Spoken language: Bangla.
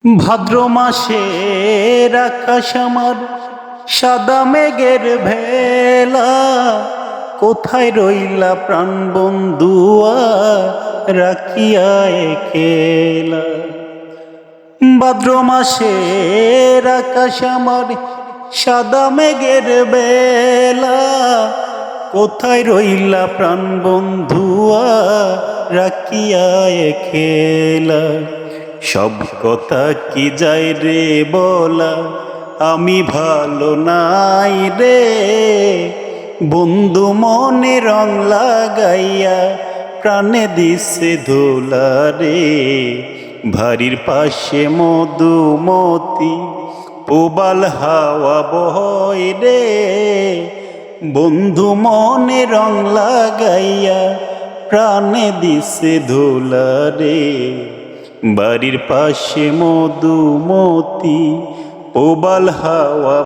ভাদ্র মাসের আকাশ আমার সাদা মেঘের ভেলা, কোথায় রইলা প্রাণ বন্ধুয়া রাখিয়া খেলা। ভাদ্র মাসের আকাশ আমার সাদা মেঘের বেলা, কোথায় রইলা প্রাণ বন্ধুয়া রাখিয়া খেলা। সব কথা কি যায় রে বলা, আমি ভালো নাই রে। বন্ধু মনে রং লাগাইয়া প্রাণে দিছে ধোলা রে। ভারির পাশে মধুমতি প্রবাল হাওয়া বয় রে। বন্ধু মনে রং লাগাইয়া প্রাণে দিছে ধোলা রে। বাড়ির পাশে মধুমতি প্রবাল হাওয়া